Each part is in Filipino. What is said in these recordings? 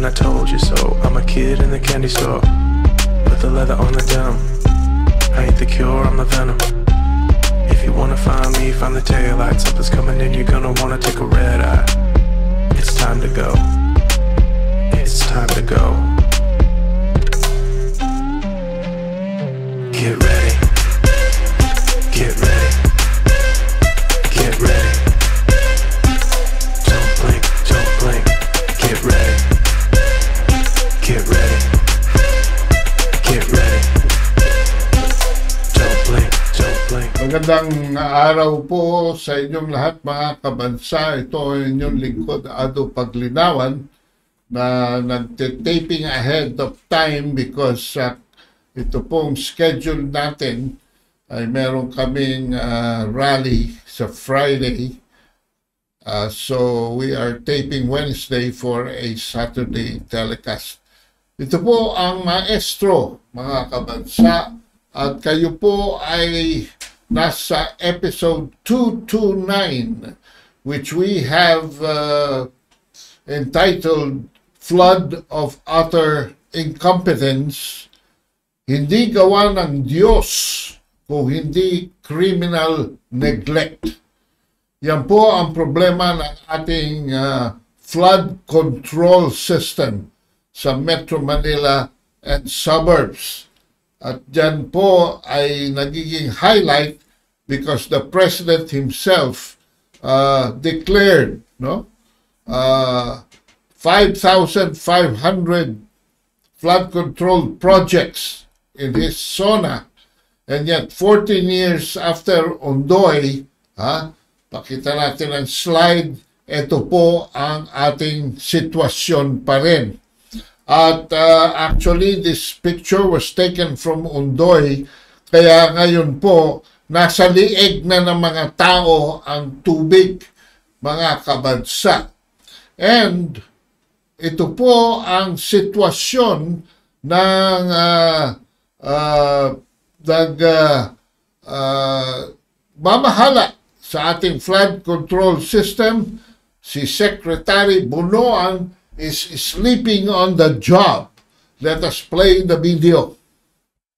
and I told you so. I'm a kid in the candy store with the leather on the denim. I ain't the cure, I'm the venom. If you wanna find me, find the taillight. Something's coming in, you're gonna wanna take a red eye. It's time to go. It's time to go. Get ready. Get ready. Get ready. Don't blink, don't blink. Get ready. Get ready. Get ready. Don't blink, don't blink. Magandang araw po sa inyong lahat mga kabansa. Ito ay inyong lingkod, Ado Paglinawan, na nagte-taping ahead of time because ito pong schedule natin ay meron kaming rally sa Friday. So we are taping Wednesday for a Saturday telecast. Ito po ang maestro, mga kabansa, at kayo po ay nasa episode 229, which we have entitled Flood of Utter Incompetence, Hindi Gawa ng Diyos kung Hindi Criminal Neglect. Yan po ang problema ng ating flood control system sa Metro Manila and suburbs. At dyan po ay nagiging highlight because the President himself declared 5,500 flood control projects in his zona. And yet 14 years after Ondoy, pakita natin ang slide, ito po ang ating sitwasyon pa rin. At actually, this picture was taken from Ondoy, kaya ngayon po, nasa liig na ng mga tao ang tubig, mga kabansa. And ito po ang sitwasyon ng mamahala sa ating flood control system. Si Secretary Bunoan is sleeping on the job. Let us play the video.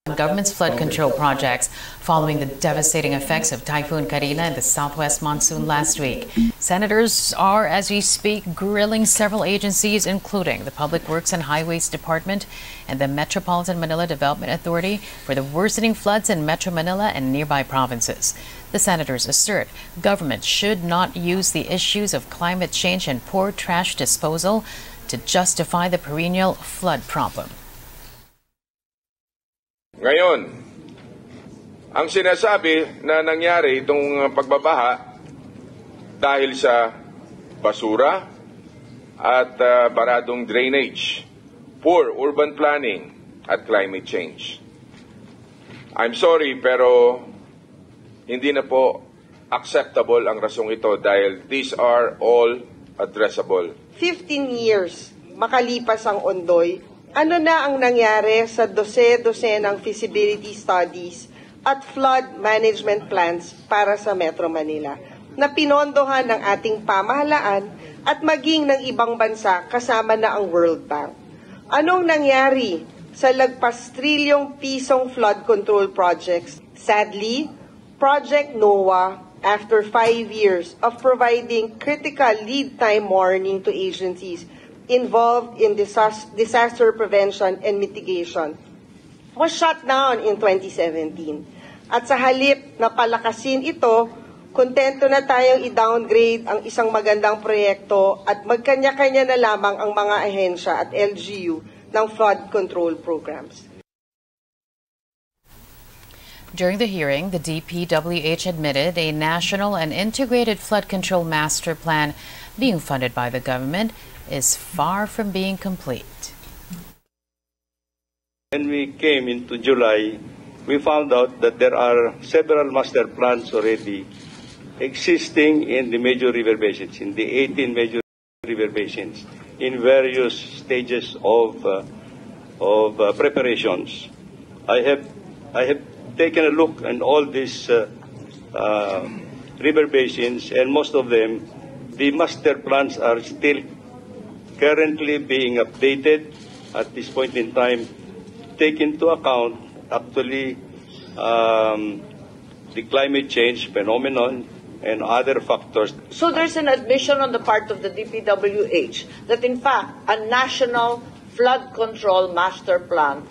Government's flood control projects following the devastating effects of Typhoon Karina and the southwest monsoon last week. Senators are, as we speak, grilling several agencies, including the Public Works and Highways Department and the Metropolitan Manila Development Authority, for the worsening floods in Metro Manila and nearby provinces. The senators assert government should not use the issues of climate change and poor trash disposal to justify the perennial flood problem. Ngayon, ang sinasabi na nangyari itong pagbabaha dahil sa basura at baradong drainage, poor urban planning at climate change. I'm sorry pero hindi na po acceptable ang rasong ito dahil these are all addressable. 15 years makalipas ang Ondoy, ano na ang nangyari sa dose-dosenang feasibility studies at flood management plans para sa Metro Manila na pinondohan ng ating pamahalaan at maging ng ibang bansa kasama na ang World Bank? Anong nangyari sa lagpas trilyong pisong flood control projects? Sadly, Project NOAA, after 5 years of providing critical lead time warning to agencies involved in disaster prevention and mitigation, was shut down in 2017. At sa halip na palakasin ito, kontento na tayong i-downgrade ang isang magandang proyekto at magkanya-kanya na lamang ang mga ahensya at LGU ng flood control programs. During the hearing, the DPWH admitted a national and integrated flood control master plan being funded by the government is far from being complete. When we came into July, we found out that there are several master plans already existing in the major river basins, in the 18 major river basins, in various stages of preparations. I have taken a look at all these river basins, and most of them, the master plans are still currently being updated at this point in time, take into account actually the climate change phenomenon and other factors. So there's an admission on the part of the DPWH that in fact a national flood control master plan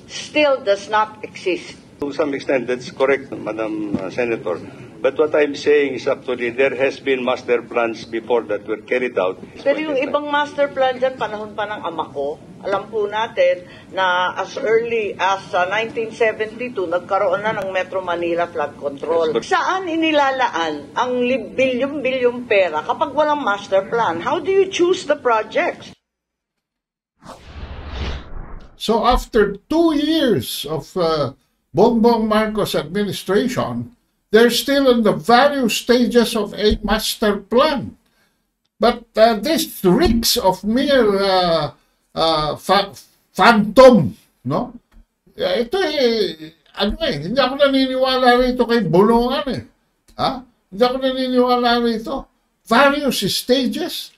still does not exist. To some extent, that's correct, Madam Senator. But what I'm saying is actually there has been master plans before that were carried out. Pero yung ibang master plan dyan, panahon pa ng ama ko, alam po natin na as early as 1972, nagkaroon na ng Metro Manila flood control. Saan inilalaan ang bilyong-bilyong pera kapag walang master plan? How do you choose the projects? So after 2 years of Bongbong Marcos administration, they're still in the various stages of a master plan. But this reeks of mere phantom, no? Ito hindi ako naniniwala rito kay Bulungan eh. Ha? Hindi ako naniniwala rito. Various stages.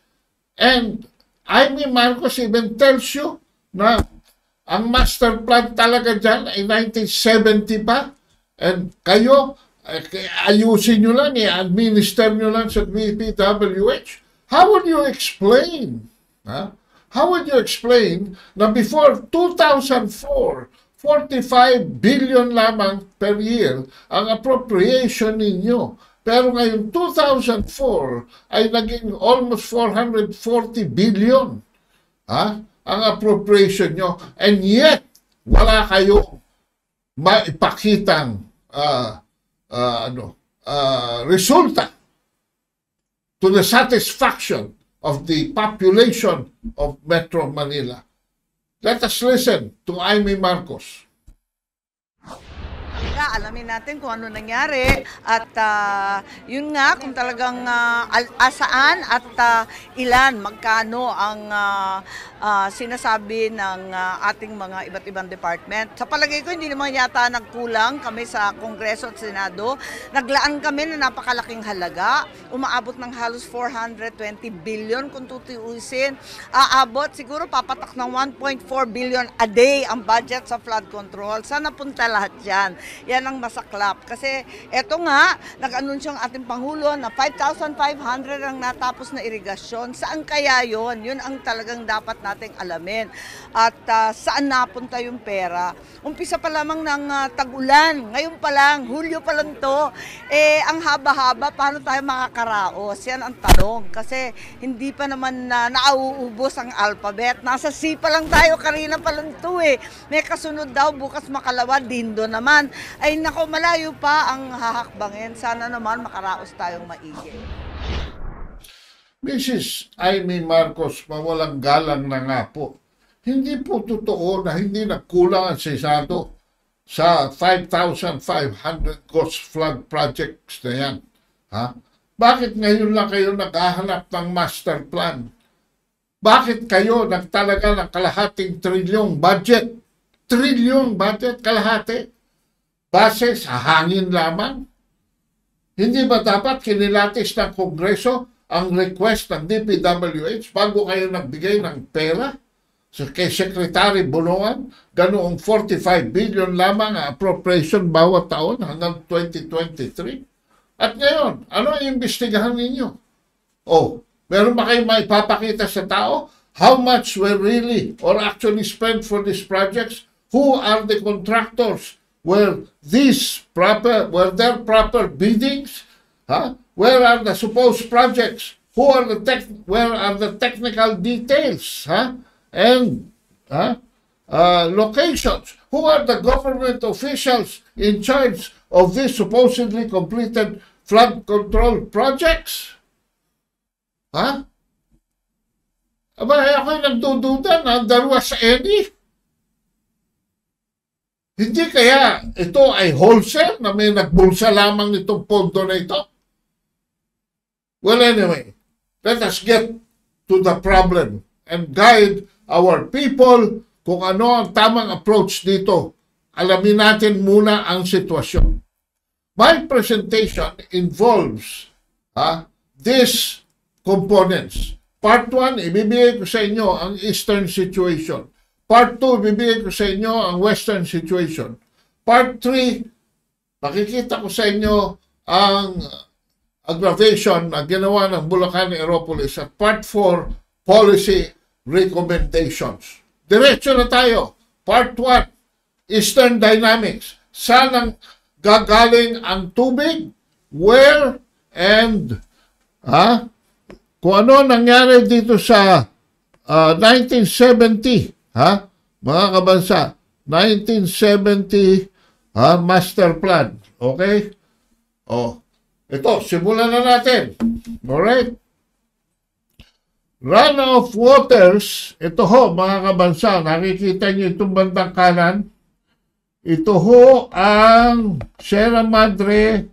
And Amy Marcos even tells you na ang master plan talaga dyan ay 1970 pa. And kayo, ayusin nyo lang, i-administer nyo lang sa DPWH. How would you explain? How would you explain na before 2004, 45 billion lamang per year ang appropriation ninyo. Pero ngayon 2004 ay naging almost 440 billion. Ang appropriation nyo, and yet wala kayong maipakitang resulta to the satisfaction of the population of Metro Manila. Let us listen to Amy Marcos. Alamin natin kung ano nangyari at yun nga kung talagang asaan at ilan, magkano ang sinasabi ng ating mga iba't ibang department. Sa palagay ko hindi naman yata nagkulang kami sa Kongreso at Senado. Naglaan kami na napakalaking halaga. Umaabot ng halos 420 billion kung tutuusin. Aabot siguro papatak ng 1.4 billion a day ang budget sa flood control. Saan napunta lahat yan? Yan ang masaklap. Kasi eto nga, nag-anunsyo ang ating Pangulo na 5,500 ang natapos na irigasyon. Saan kaya yon? Yun ang talagang dapat nating alamin. At saan napunta yung pera? Umpisa pa lamang ng tag-ulan. Ngayon pa lang, Hulyo pa lang to. Ang haba-haba, paano tayo makakaraos? Yan ang tanong. Kasi hindi pa naman nauubos ang alphabet. Nasa C pa lang tayo, karina pa lang to eh. May kasunod daw, bukas makalawa, dindo naman. Ay nako, malayo pa ang hahakbangin. Sana naman makaraos tayong maigi. Mrs. Amy Marcos, mawalang galang na nga po. Hindi po totoo na hindi nagkulang ang Senado sa 5,500 ghost flood projects na yan. Bakit ngayon lang kayo naghahanap ng master plan? Bakit kayo nagtalaga ng kalahating trilyong budget? Trilyong budget, kalahati? Base sa hangin lamang? Hindi ba dapat kinilatis ng Kongreso ang request ng DPWH bago kayo nagbigay ng pera? So, kay Secretary Bulungan, ganoong 45 billion lamang ang appropriation bawat taon hanggang 2023. At ngayon, ano ang imbestigahan ninyo? Meron ba kayong maipapakita sa tao? How much were really or actually spent for these projects? Who are the contractors? Were there proper biddings? Where are the supposed projects? Where are the technical details? And locations? Who are the government officials in charge of these supposedly completed flood control projects? Ako'y nagdududa na there was any. Hindi kaya ito ay wholesale na may nagbulsa lamang nitong pondo na ito? Well, anyway, let us get to the problem and guide our people kung ano ang tamang approach dito. Alamin natin muna ang sitwasyon. My presentation involves these components. Part 1, ibibigay ko sa inyo ang eastern situation. Part 2, ibibigay ko sa inyo ang western situation. Part 3, pakikita ko sa inyo ang aggravation na ginawa ng Bulacan Aeropolis. At Part 4, policy recommendations. Diretso na tayo. Part 1, eastern dynamics. Saan gagaling ang tubig? Where? And kung ano nangyari dito sa 1970, mga kabansa, 1970 master plan. Okay? Ito, simulan na natin. Alright? Runoff waters, ito ho, mga kabansa, nakikita niyo itong bandang kanan. Ito ho ang Sierra Madre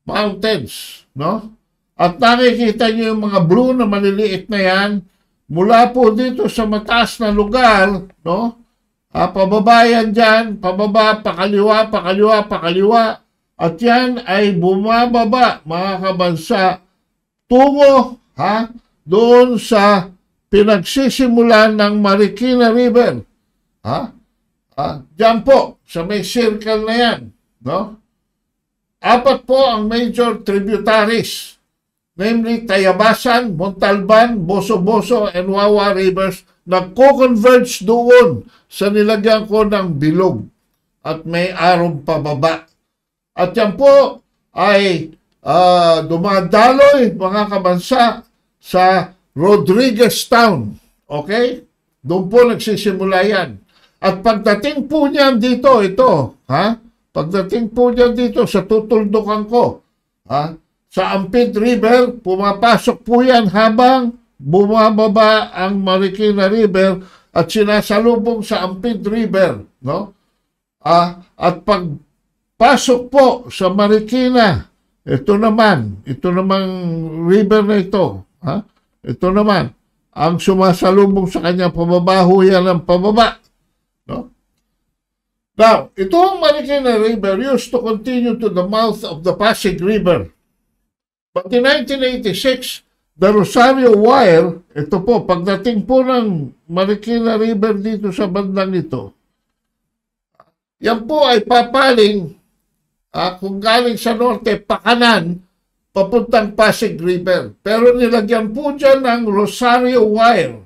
Mountains, no? At nakikita niyo yung mga blue na maliliit na yan, mula po dito sa mataas na lugar, no? Pababa yan dyan, pababa, pakaliwa, pakaliwa, pakaliwa. At yan ay bumababa, mga kabansa, tungo, doon sa pinagsisimulan ng Marikina River. Diyan po, sa may circle na yan, no? 4 po ang major tributaries, namely Tayabasan, Montalban, Boso-Boso, and Wawa Rivers, nagko-converge doon sa nilagyan ko ng bilog at may arong pababa. At yan po ay dumadaloy, mga kabansa, sa Rodriguez Town. Okay? Doon po nagsisimula yan. At pagdating po niyan dito, ito, pagdating po niyan dito sa tutuldukan ko, sa Ampid River, pumapasok po yan habang bumababa ang Marikina River at sinasalubong sa Ampid River, no? At pagpasok po sa Marikina, ito namang river na ito, ito naman, ang sumasalubong sa kanya, pababa yan ang pababa, no? Now, itong Marikina River used to continue to the mouth of the Pasig River. But in 1986, the Rosario Wire, ito po, pagdating po ng Marikina River dito sa bandang ito, yan po ay papaling, kung galing sa norte, pakanan, papuntang Pasig River. Pero nilagyan po dyan ng Rosario Wire.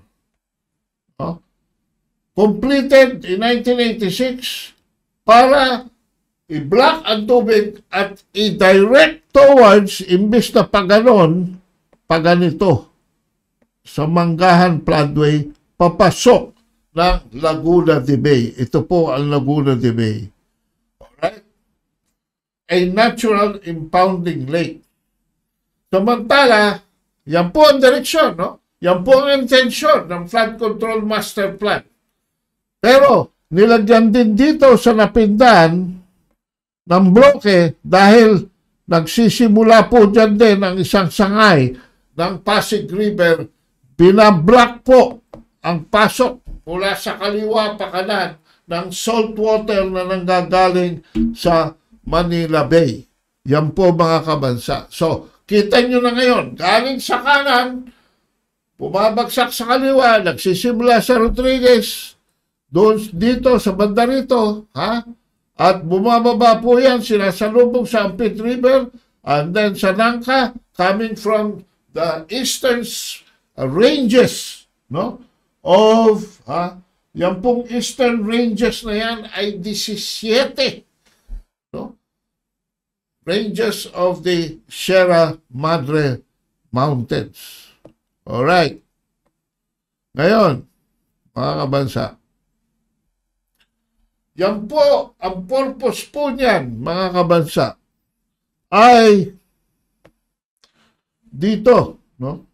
Completed in 1986, para i-block ang tubig at i-direct towards, imbis na paganon, paganito, sa Manggahan Floodway, papasok ng Laguna de Bay. Ito po ang Laguna de Bay. Alright? A natural impounding lake. Samantala, yan po ang direksyon, no? Yan po ang intensyon ng Flood Control Master Plan. Pero, nilagyan din dito sa Napindan ng bloke dahil nagsisimula po dyan din ang isang sangay ng Pasig River. Binablock po ang pasok mula sa kaliwa pa kanan ng salt water na nanggagaling sa Manila Bay. Yan po, mga kabansa. So, kita nyo na ngayon, galing sa kanan, bumabagsak sa kaliwa, nagsisimula sa Rodriguez, doon dito sa banda rito, at bumababa po yan, sinasalubong sa Ampid River, and then sa Nangka, coming from the eastern ranges, no, of, yan pong eastern ranges na yan ay 17, no, ranges of the Sierra Madre Mountains. Alright. Ngayon, mga kabansa, yan po, ang purpose po niyan, mga kabansa, ay dito, no?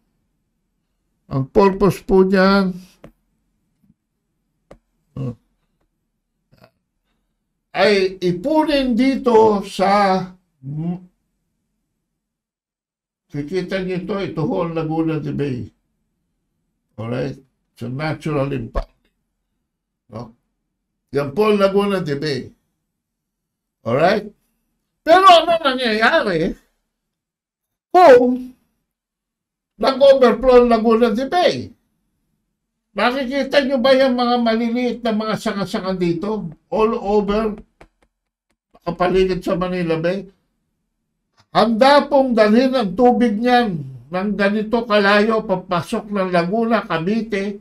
Ang purpose po niyan, ay ipunin dito sa, kikita niyo ito ho ang Laguna de Bay. Alright? It's a natural impact. No? Yan po ang Laguna de Bay. Alright? Pero ano nangyayari kung nag-overflow ang Laguna de Bay. Nakikita nyo ba yung mga maliliit na mga sanga-sanga dito? All over, nakapaligid sa Manila Bay. Handa pong dalhin ang tubig niyan ng ganito kalayo, papasok ng Laguna, Cavite,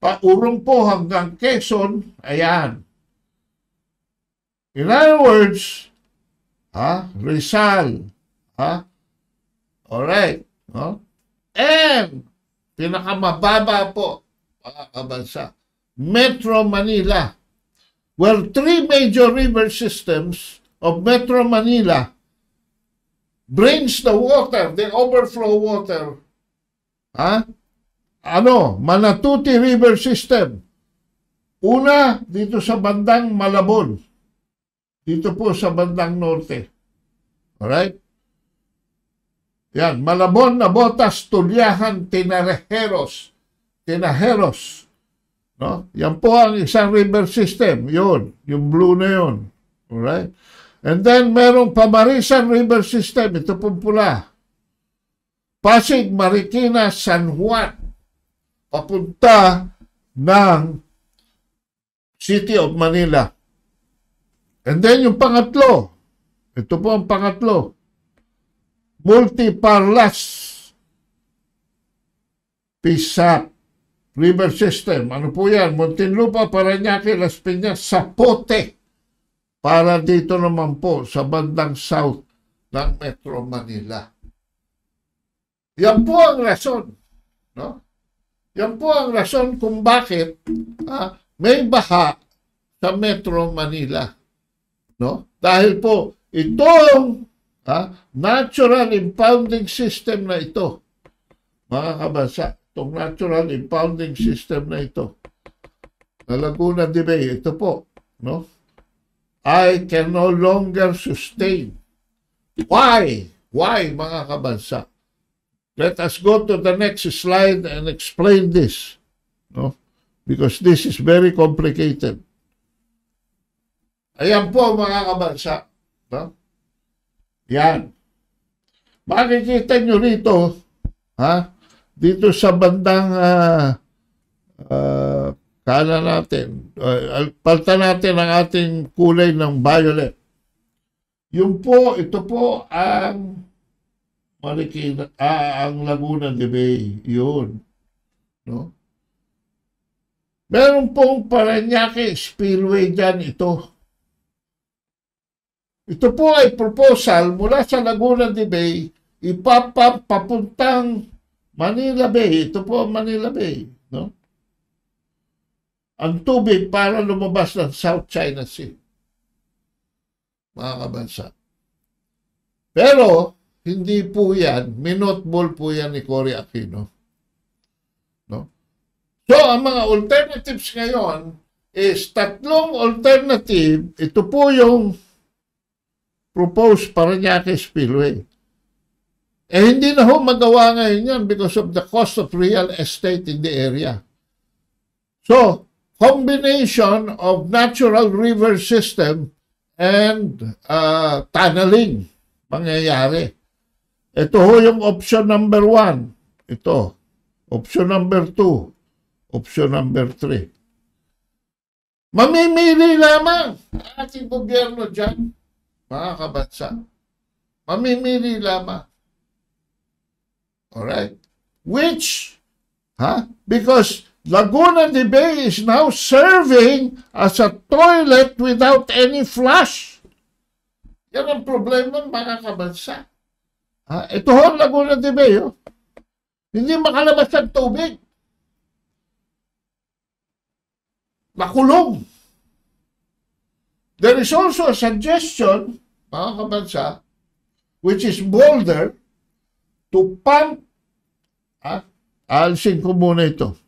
paurong po hanggang Quezon, ayan. In other words, Rizal, alright, and pinakamababa po, mga kabansa, Metro Manila, where 3 major river systems of Metro Manila brings the water, the overflow water, Manatuti River System. Una, dito sa bandang Malabon. Dito po sa bandang norte. Alright? Yan, Malabon, Nabotas, Tulyahan, Tinajeros. No? Yan po ang isang river system. Yun, yung blue na yun. Alright? And then, merong Pamarisan River System. Ito po pula. Pasig, Marikina, San Juan. Papunta ng City of Manila. And then yung pangatlo, ito po ang pangatlo, Multiparlas Pisac River System. Ano po yan? Muntinlupa, Parañaque, Las Piñas, Zapote. Para dito naman po sa bandang south ng Metro Manila. Yan po ang rason. No? Yan po ang rason kung bakit may baha sa Metro Manila. No? Dahil po itong natural impounding system na ito, mga kabansa, itong natural impounding system na ito, na Laguna de Bay, ito po, no? I can no longer sustain. Why? Why, mga kabansa? Let us go to the next slide and explain this, no? Because this is very complicated. Ayan po, mga kabansa. No? Yan. Makikita nyo rito, dito sa bandang kanan natin, palta natin ang ating kulay ng violet. Yung po, ito po ang Marikina, ang Laguna de Bay. Yun. No? Meron pong Parañaque Spillway dyan ito. Ito po ay proposal mula sa Laguna de Bay, papuntang Manila Bay. Ito po ang Manila Bay. No? Ang tubig para lumabas ng South China Sea. Mga kabansa. Pero, hindi po yan, minotball po yan ni Cory Aquino. No? So, ang mga alternatives ngayon is tatlong alternative. Ito po yung proposed Parañaque Spillway. Hindi na ho magawa ngayon yan because of the cost of real estate in the area. So, combination of natural river system and tunneling mangyayari. Ito ho yung option number 1. Ito. Option number 2. Option number 3. Mamimili lamang ang ating gobyerno dyan, mga kabansa. Mamimili lamang. Alright? Which, because Laguna de Bay is now serving as a toilet without any flush. Yan ang problema, mga kabansa. Ito ho ang Laguna de Bay. Hindi makalabas ang tubig. Makulong. There is also a suggestion, mga kabansa, which is bolder, to pump, alisin ko muna ito.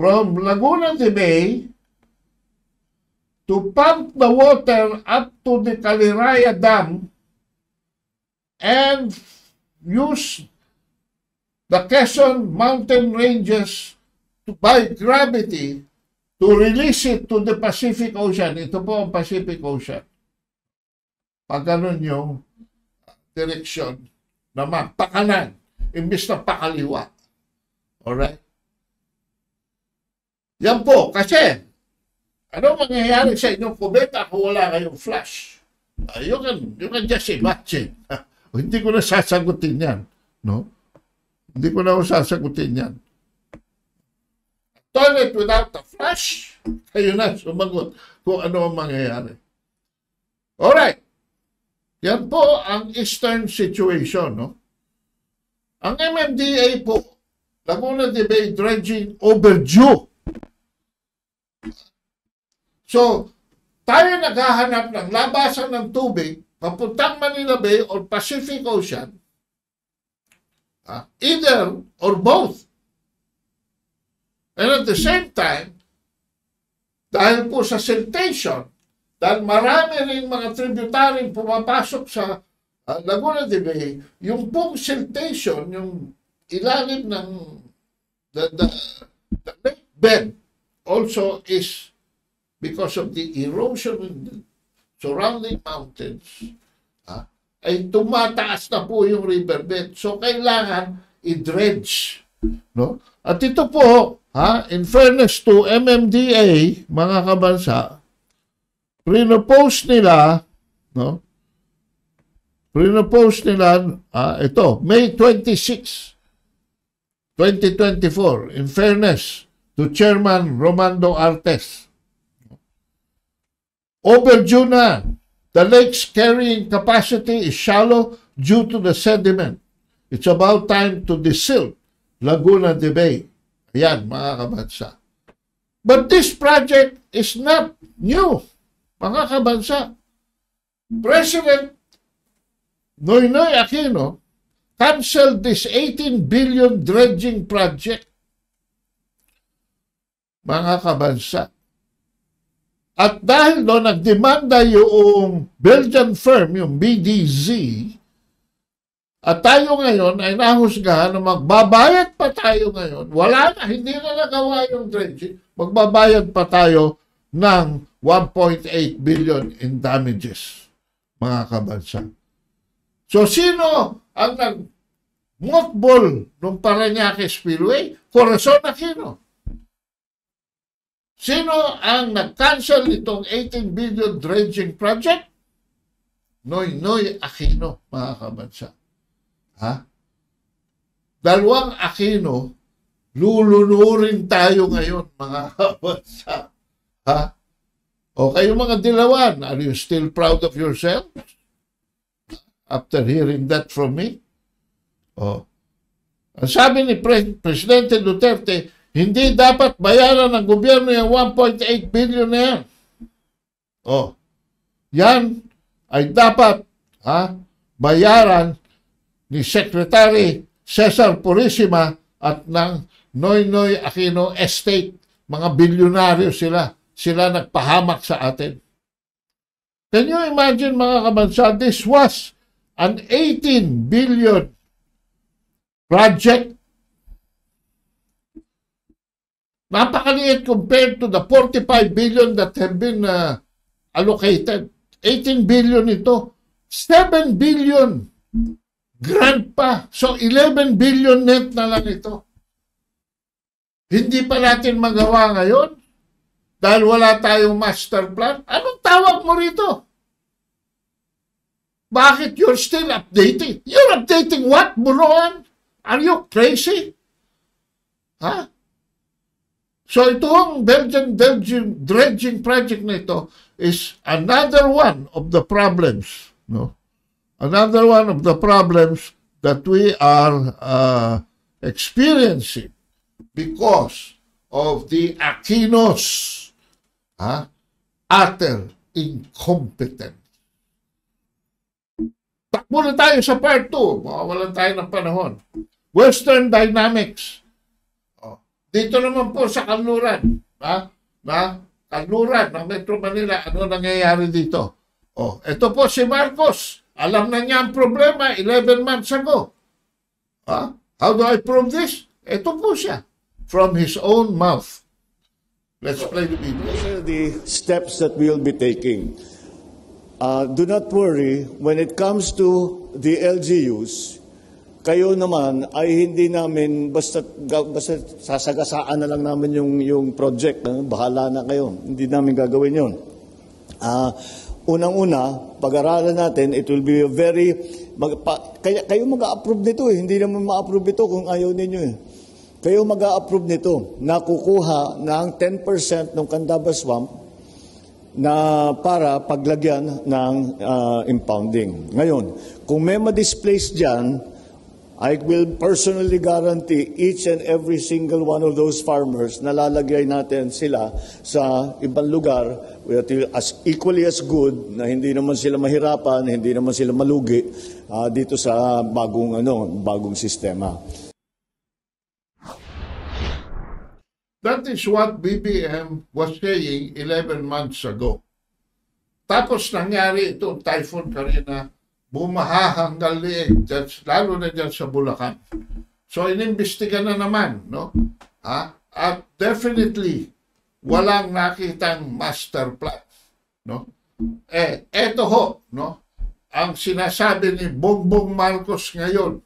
From Laguna de Bay to pump the water up to the Caliraya Dam and use the Quezon mountain ranges by gravity to release it to the Pacific Ocean. Ito po ang Pacific Ocean. Pag ganun yung direksyon naman, pakanan, imbis na pakaliwa. Alright? Yan po, kasi, ano mangyayari sa inyong kubeta kung wala kayong flush? You can just imagine. Hindi ko na sasagutin yan. No? Hindi ko na sasagutin yan. Toilet without a flush, kayo na sumagot kung ano ang mangyayari. Alright. Yan po ang Eastern situation. No? Ang MMDA po, Laguna de Bay dredging overdue. So, tayo naghahanap ng labasan ng tubig papuntang Manila Bay or Pacific Ocean. Either or both. And at the same time, dahil po sa siltation, dahil marami rin mga tributary pumapasok sa Laguna de Bay, yung pong siltation, yung ilalim ng the lake bed also is because of the erosion in the surrounding mountains, ay tumataas na po yung riverbed. So, kailangan i-dredge. No? At ito po, in fairness to MMDA, mga kabansa, pinopose nila, no? Pinopose nila, ito, May 26, 2024, in fairness to Chairman Romando Artes. Overdue na. The lake's carrying capacity is shallow due to the sediment. It's about time to desilt Laguna de Bay. Ayan, mga kabansa. But this project is not new, mga kabansa. President Noynoy Aquino canceled this 18 billion dredging project, mga kabansa. At dahil doon, nagdemanda yung Belgian firm, yung BDZ, at tayo ngayon ay nahusgahan na magbabayad pa tayo ngayon. Wala na, hindi na nagawa yung dredging. Magbabayad pa tayo ng 1.8 billion in damages, mga kabansa. So, sino ang nag-mothball ng Parañaque Spillway? Corazon Aquino. Sino ang nag-cancel itong 18 billion dredging project? Noynoy Aquino, mga kabansa. Dalawang Aquino, lulunurin tayo ngayon, mga kabansa. O kayo mga Dilawan, are you still proud of yourself? After hearing that from me? Ang sabi ni Presidente Duterte, hindi dapat bayaran ng gobyerno yung 1.8 billion na yan. Yan ay dapat bayaran ni Secretary Cesar Purisima at ng Noynoy Aquino Estate. Mga bilyonaryo sila. Sila nagpahamak sa atin. Can you imagine, mga kabansa, this was an 18 billion project. Napakaliit compared to the 45 billion that have been allocated. 18 billion ito. 7 billion grant pa. So, 11 billion net na lang ito. Hindi pa natin magawa ngayon dahil wala tayong master plan. Anong tawag mo rito? Bakit you're still updating? You're updating what, Buruan? Are you crazy? So itong Belgian dredging project na ito is another one of the problems, no? Another one of the problems that we are experiencing because of the Aquinos, utter incompetence. Takbo na tayo sa part 2. Mawawalan tayo ng panahon. Western Dynamics. Dito naman po sa Kanluran, Kanluran ng Metro Manila, ano nangyayari dito? Ito po si Marcos. Alam na niya ang problema 11 months ago. How do I prove this? Ito po siya. From his own mouth. Let's play the video. These are the steps that we'll be taking. Do not worry when it comes to the LGUs, kayo naman ay hindi namin basta sasagasaan na lang namin yung project. Bahala na kayo. Hindi namin gagawin yun. Unang-una, pag-aralan natin, it will be a very... kayo mag-a-approve nito eh. Hindi naman ma-approve ito kung ayaw ninyo eh. Kayo mag-a-approve nito na kukuha ng 10% ng Candaba Swamp na para paglagyan ng impounding. Ngayon, kung may ma-displace dyan, I will personally guarantee each and every single one of those farmers na lalagay natin sila sa ibang lugar as equally as good na hindi naman sila mahirapan, hindi naman sila malugi dito sa bagong sistema. That is what BBM was saying 11 months ago. Tapos nangyari itong Typhoon Karina, bumaha hanggang liig, lalo na dyan sa Bulacan. So inimbestiga na naman, no? At definitely, walang nakitang master plan, no? Eto ho, no? Ang sinasabi ni Bongbong Marcos ngayon,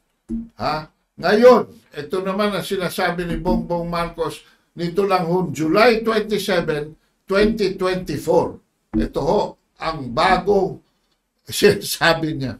Ngayon, ito naman ang sinasabi ni Bongbong Marcos nito lang ho, July 27, 2024. Ito ho, ang bagong sinasabi niya.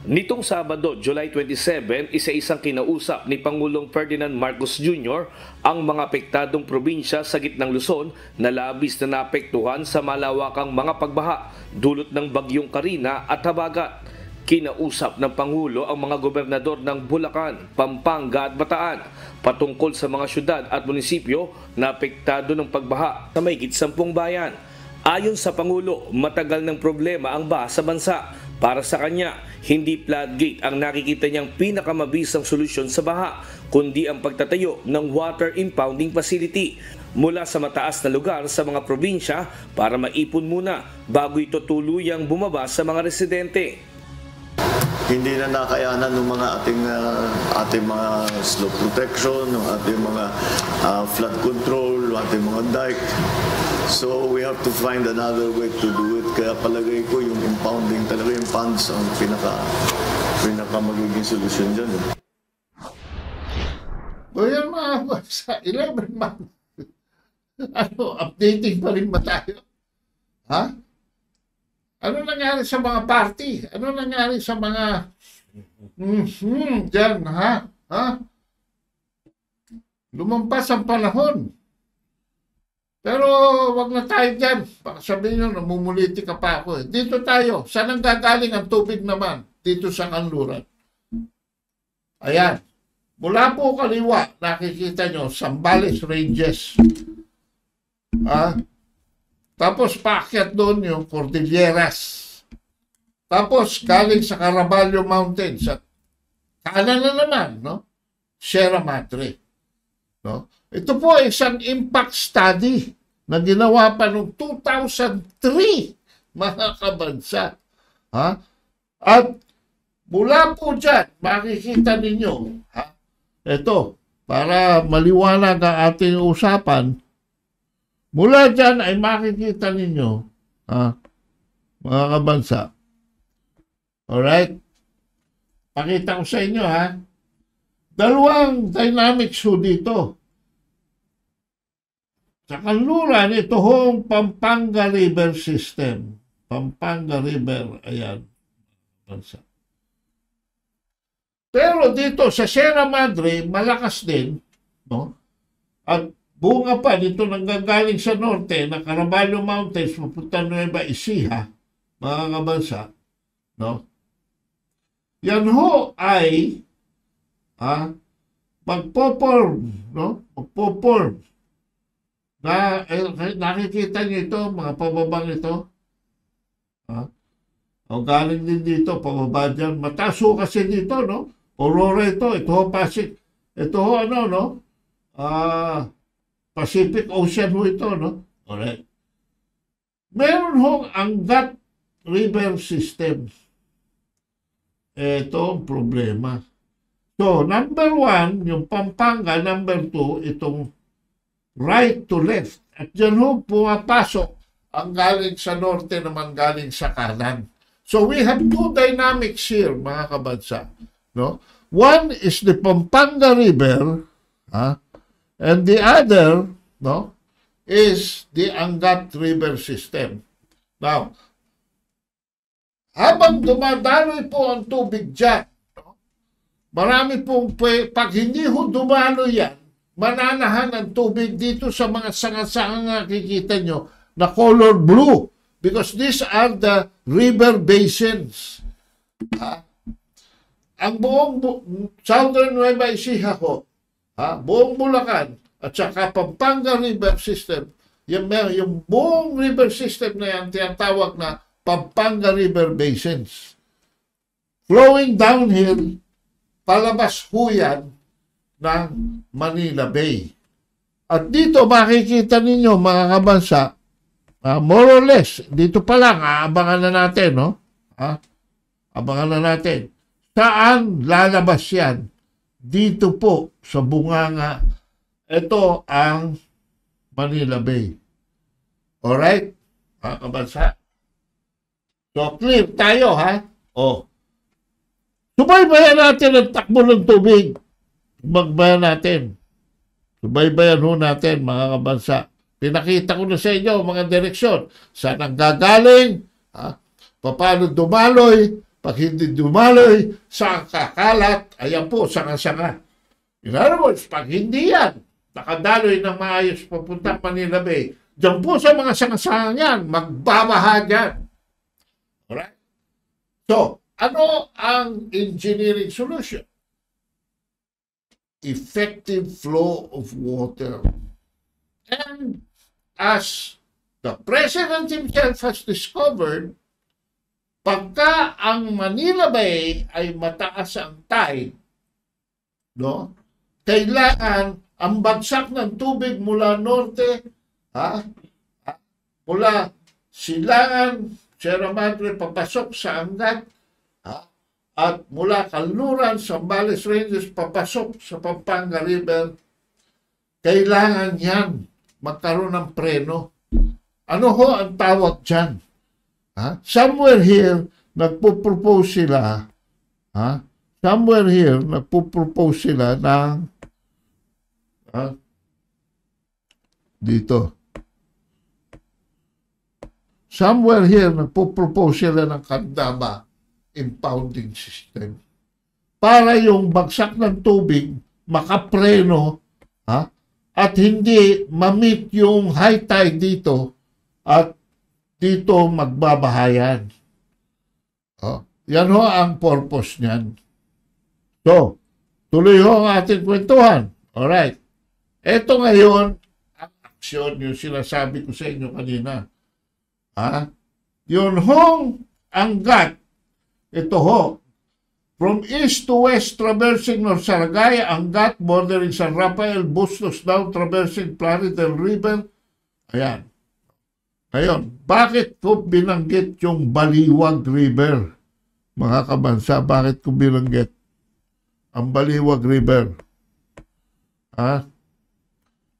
Nitong Sabado, July 27, isa-isang kinausap ni Pangulong Ferdinand Marcos Jr. ang mga apektadong probinsya sa gitnang Luzon na labis na naapektuhan sa malawakang mga pagbaha dulot ng bagyong Karina at Habagat. Kinausap ng Pangulo ang mga gobernador ng Bulacan, Pampanga at Bataan patungkol sa mga syudad at munisipyo na apektado ng pagbaha sa mahigit 10 bayan. Ayon sa Pangulo, matagal ng problema ang baha sa bansa. Para sa kanya, hindi floodgate ang nakikita niyang pinakamabisang solusyon sa baha, kundi ang pagtatayo ng water impounding facility mula sa mataas na lugar sa mga probinsya para maipon muna bago ito tuluyang bumaba sa mga residente. Hindi na nakayanan ng mga ating mga slope protection, ng ating mga flood control, ating mga dike. So we have to find another way to do it. Kaya palagay ko yung impounding talaga yung funds ang pinaka magiging solusyon dyan. O yan mga sa 11 months. Updating pa rin ba tayo? Ano nangyari sa mga party? Ano nangyari sa mga dyan, lumampas ang panahon. Pero wag na tayo dyan. Baka sabihin nyo, namumuliti ka pa ako. Dito tayo. Saan ang gagaling ang tubig naman? Dito sa Kanluran. Ayan. Mula po kaliwa, nakikita nyo, Zambales Ranges. Tapos paakyat doon yung Cordilleras. Tapos galing sa Caraballo Mountains. At kanan na naman, no? Sierra Madre. No? Ito po ay isang impact study na ginawa pa noong 2003, mga kabansa. At mula po dyan, makikita ninyo, ito, para maliwanag ang ating usapan, mula dyan ay makikita ninyo, mga kabansa. Alright? Pakita ko sa inyo, dalawang dynamics ho dito. Sa Kanluran, ito hong Pampanga River System. Pampanga River, ayan. Bansa. Pero dito sa Sierra Madre, malakas din, no? At bunga pa, dito nanggagaling sa norte, na Caraballo Mountains, mapunta Nueva Ecija, mga kabansa, no? Yan ho ay magpo-form, no? Magpo-form. Nakikita niyo ito, mga pababang ito. O galing din dito, pababa dyan. Mataas ho kasi dito, no? Aurora ito. Ito ho Pasig. Ito ho, no? Pacific Ocean ho ito, no? Alright. Meron ho ang Angat River System. Ito ang problema. So, number 1, yung Pampanga. Number 2, itong right to left. At dyan ho, pumapasok ang galing sa norte naman galing sa kanan. So we have two dynamics here, mga kabansa. No? One is the Pampanga River, and the other, no, is the Angat River system. Now, habang dumadaloy po ang tubig dyan, no, marami pong, pag hindi ho dumalo yan, mananahan ang tubig dito sa mga sanga-sanga nakikita nyo na color blue because these are the river basins. Ang buong Southern Nueva Ecija ho, buong Bulacan at saka Pampanga River System, yung buong river system na yan, tinatawag na Pampanga River Basins. Flowing downhill, palabas ho yan ng Manila Bay. At dito makikita ninyo, mga kabansa, more or less, dito pa lang, abangan na natin, no? Abangan na natin. Saan lalabas yan? Dito po, sa bunganga. Ito ang Manila Bay. Alright? Mga kabansa? So, clear tayo, ha? Subaybayan natin ang takbo ng tubig. Magbayan natin. Subaybayan ho natin, mga kabansa. Pinakita ko na sa inyo, mga direksyon. Saan ang gagaling? Paano dumaloy? Pag hindi dumaloy, saan kakalat? Ayan po, sanga-sanga. In other words, pag hindi yan, nakadaloy ng maayos papuntang Manila Bay, diyan po sa mga sanga-sanga yan, magbabaha dyan. Alright? So, ano ang engineering solution? Effective flow of water. And as the President himself has discovered, pagka ang Manila Bay ay mataas ang tide, no? Kailangan ang bagsak ng tubig mula norte, mula Silangan, Sierra Madre, papasok sa Angat, at mula Kanluran, Zambales Ranges, papasok sa Pampanga River, kailangan yan magkaroon ng preno. Ano ho ang tawag dyan? Somewhere here, nagpo-propose sila, somewhere here, nagpo-propose sila ng, dito. Somewhere here, nagpo-propose sila ng Candaba impounding system. Para yung bagsak ng tubig, makapreno, at hindi ma-meet yung high tide dito, at dito magbabahayan. Yan ho ang purpose niyan. So, tuloy ho ang ating kwentuhan. Alright. Ito ngayon, ang aksyon, yung sinasabi ko sa inyo kanina. Yun hong Angat, ito ho, from east to west, traversing Norsaragaya, Angat, bordering San Rafael, Bustos down, traversing Plaridel River. Ayan. Ngayon, bakit ko binanggit yung Baliwag River? Mga kabansa, bakit ko binanggit ang Baliwag River?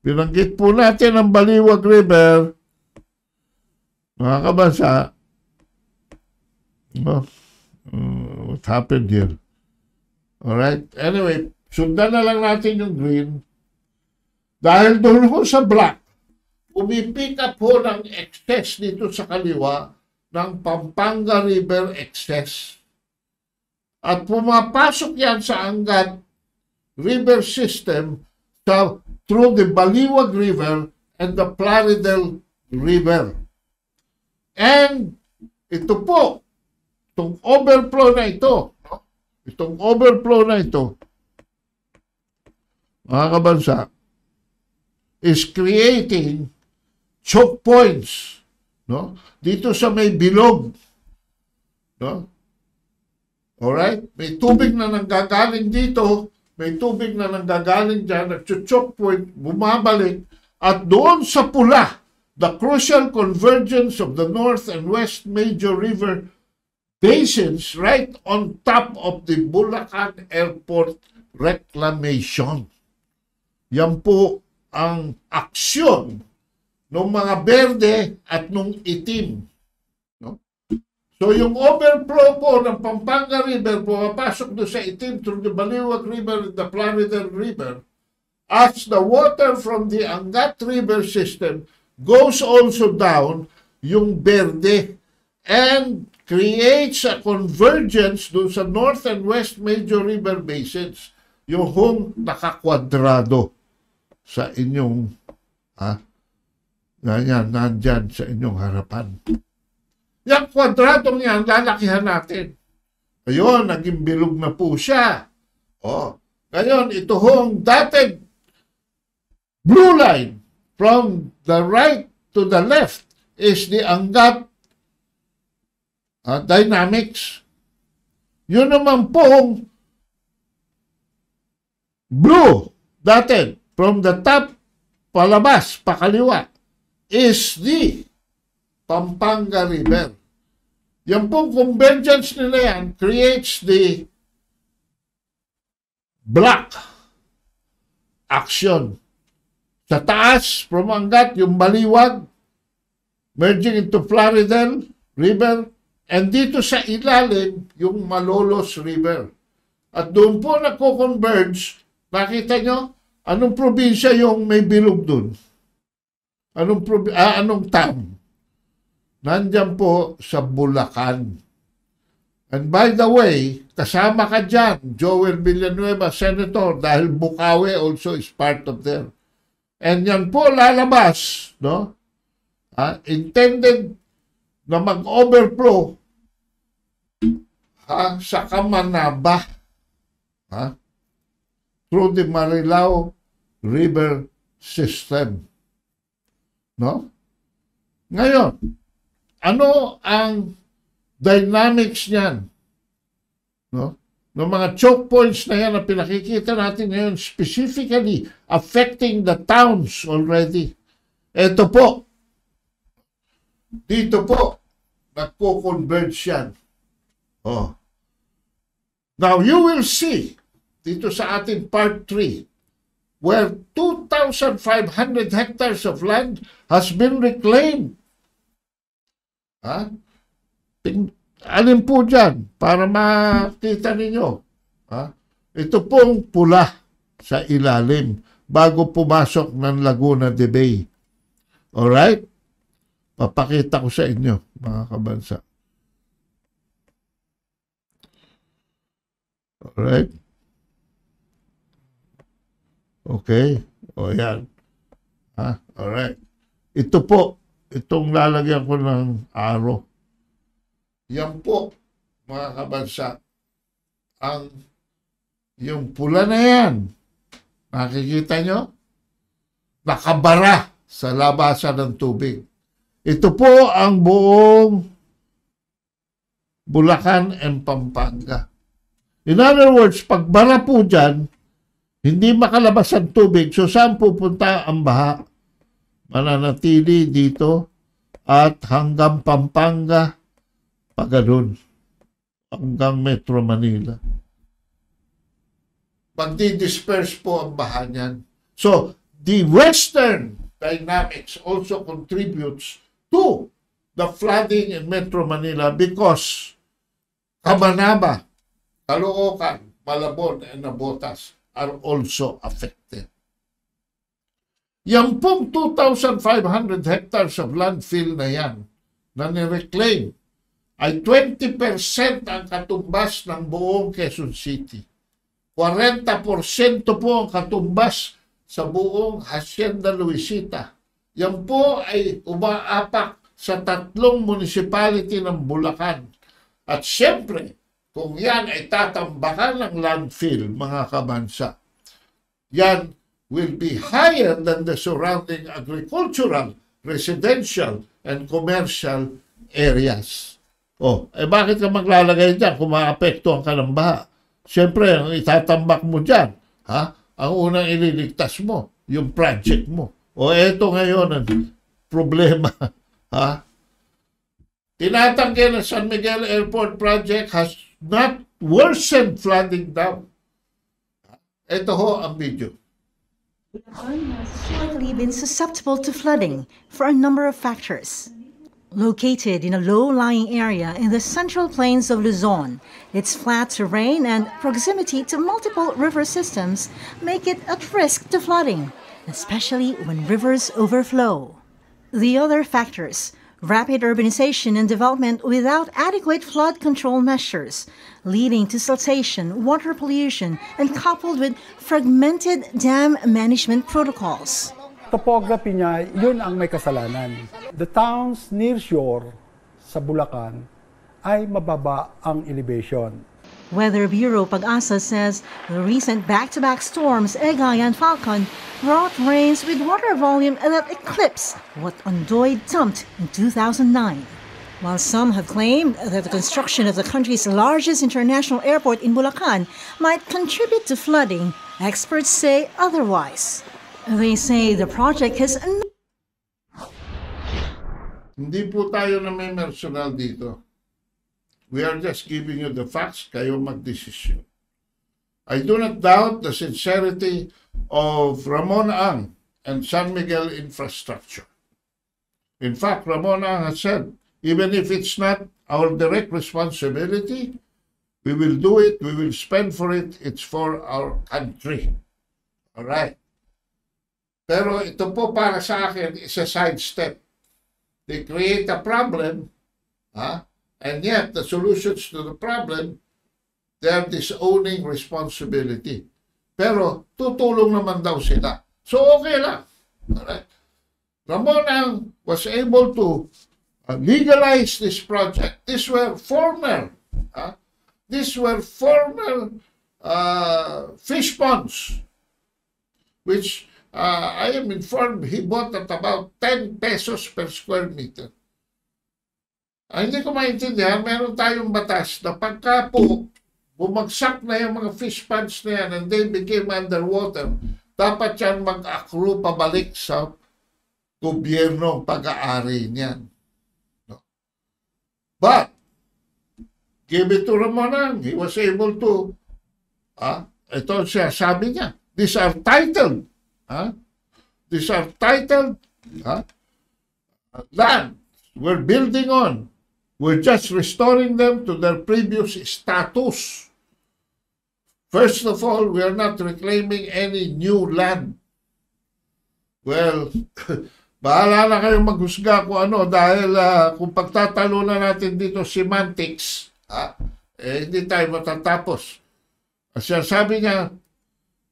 Binanggit po natin ang Baliwag River, mga kabansa. What happened here? Alright? Anyway, sundan na lang natin yung green. Dahil doon ho sa black, umipick up ho ng excess dito sa kaliwa ng Pampanga River excess. At pumapasok yan sa Angat River System through the Baliwag River and the Plaridel River. And ito po, itong overflow na ito, mga kabansa, is creating choke points, no? Dito sa may bilog, no? Alright? May tubig na nanggagaling dito, may tubig na nanggagaling dyan, nag-choke point, bumabalik, at doon sa pula, the crucial convergence of the north and west major river basins right on top of the Bulacan Airport reclamation. Yan po ang aksyon ng mga berde at nung itim. No? So yung overflow po ng Pampanga River, pumapasok doon sa itim through the Baliwag River and the Plaridel River, as the water from the Angat River system goes also down yung Verde and creates a convergence doon sa North and West major river basins, yung hong nakakwadrado sa inyong nandyan sa inyong harapan. Yung kwadratong yan, lalakihan natin. Ayun, naging bilog na po siya. Ngayon, ito hong dating blue line from the right to the left is the Angat dynamics. Yun naman pong blue dati from the top palabas, pakaliwa, is the Pampanga River. Yan pong convergence nila yan creates the black action. Sa taas, from Angat, yung Baliwag, merging into Plaridel River, and dito sa ilalim, yung Malolos River. At doon po nagko-converge, nakita nyo, anong probinsya yung may bilog doon? Anong town? Nandyan po sa Bulacan. And by the way, kasama ka dyan, Joel Villanueva, Senator, dahil Bukawi also is part of there. And yan po lalabas, no? Intended na mag-overflow sa Kamanaba through the Marilao River system. No? Ngayon, ano ang dynamics niyan? No? Ng mga choke points na yan na pinakikita natin ngayon, specifically affecting the towns already. Ito po, dito po, nagko-converge yan. Now, you will see, dito sa ating part 3, where 2,500 hectares of land has been reclaimed. Alin po dyan para makita ninyo. Ito pong pula sa ilalim bago pumasok ng Laguna de Bay. Alright? Papakita ko sa inyo, mga kabansa. Alright? Okay. Yan. Alright. Ito po, itong lalagyan ko ng arrow. Yan po, mga kabansa, yung pula na yan, nakikita nyo? Nakabara sa labasan ng tubig. Ito po ang buong Bulacan and Pampanga. In other words, pagbara po dyan, hindi makalabas ang tubig, so saan pupunta ang baha? Mananatili dito at hanggang Pampanga, paganoon, hanggang Metro Manila. Magdi-disperse po ang baha niyan. So, the western dynamics also contributes to the flooding in Metro Manila because Kamanaba, Caloocan, Malabon, and Navotas are also affected. Yang pong 2,500 hectares of landfill na yan na nireclaim ay 20% ang katumbas ng buong Quezon City. 40% po ang katumbas sa buong Hacienda Luisita. Yan po ay umaapak sa 3 municipality ng Bulacan. At siyempre, kung yan ay tatambakan ng landfill, mga kabansa, yan will be higher than the surrounding agricultural, residential, and commercial areas. Bakit ka maglalagay dyan kung maapektuhan ka ng baha? Siyempre, ang itatambak mo dyan, ang unang ililigtas mo, yung project mo. Eto ngayon ang problema. Tinatanggi na San Miguel Airport Project has not worsened flooding down. Ito ho ang video. Bulacan has historically been susceptible to flooding for a number of factors. Located in a low-lying area in the central plains of Luzon, its flat terrain and proximity to multiple river systems make it at risk to flooding, especially when rivers overflow. The other factors: rapid urbanization and development without adequate flood control measures, leading to siltation, water pollution, and coupled with fragmented dam management protocols. Topography niya, yun ang may kasalanan. The towns near shore sa Bulacan ay mababa ang elevation. Weather Bureau Pag-asa says the recent back-to-back storms Egay and Falcon brought rains with water volume that eclipsed what Ondoy dumped in 2009. While some have claimed that the construction of the country's largest international airport in Bulacan might contribute to flooding, experts say otherwise. They say the project has... Hindi po tayo na may personal dito. We are just giving you the facts, kayo magdesisyon. I do not doubt the sincerity of Ramon Ang and San Miguel Infrastructure. In fact, Ramon Ang has said, even if it's not our direct responsibility, we will do it, we will spend for it, it's for our country. All right. Pero ito po para sa akin is a sidestep. They create a problem, and yet the solutions to the problem, they are disowning responsibility. Pero tutulong naman daw sila. So okay lang. Alright? Ramon Ang was able to legalize this project. These were former fish ponds, which I am informed he bought at about 10 pesos per square meter. Hindi ko maintindihan, meron tayong batas na pagka po bumagsak na yung mga fish ponds na yan and they became underwater, dapat yan mag-accrue pabalik sa gobyerno pag-aari niyan. No? But, give it to Ramon Ang. He was able to, ito siya, sabi niya, these are titled land we're building on. We're just restoring them to their previous status. First of all, we are not reclaiming any new land. Well, bahala na kayong maghusga kung ano dahil kung pagtatalo na natin dito semantics, hindi tayo matatapos. As sabi niya,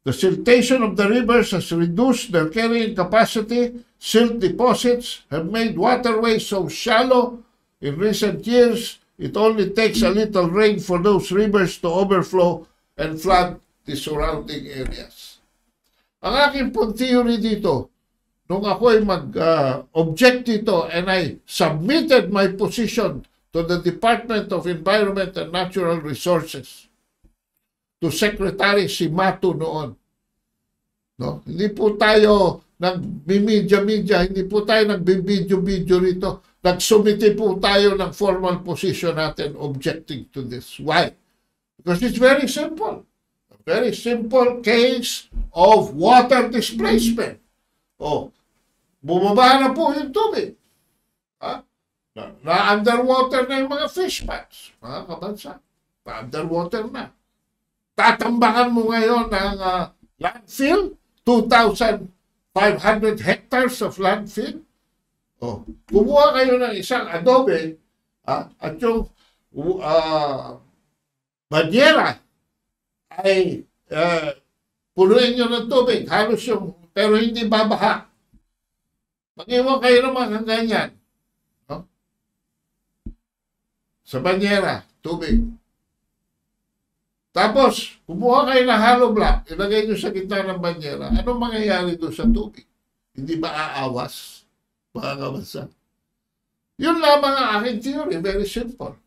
the siltation of the rivers has reduced their carrying capacity. Silt deposits have made waterways so shallow in recent years, it only takes a little rain for those rivers to overflow and flood the surrounding areas. Ang aking pong theory dito, nung ako'y mag-object dito and I submitted my position to the Department of Environment and Natural Resources, to Secretary Simato noon. No? Hindi po tayo nag-media-media, hindi po tayo nag-video-video rito. Nagsumite po tayo ng formal position natin objecting to this. Why? Because it's very simple. A very simple case of water displacement. Bumaba na po yung tubig. Na-underwater na yung mga fish ponds. Mga kabansa. Na-underwater na. Tatambakan mo ngayon ng landfill, 2,500 hectares of landfill. Kumuha kayo ng isang adobe at yung banyera ay punuin nyo ng tubig, halos yung, pero hindi babaha. Mag-iwan kayo ng mga ganyan. Sa banyera, tubig. Tapos, kumuha kayo ng hollow block, ilagay nyo sa gitna ng banyera. Anong mangyayari doon sa tubig? Hindi ba aawas? Mga kabansa. Yun lamang ang aking theory. Very simple.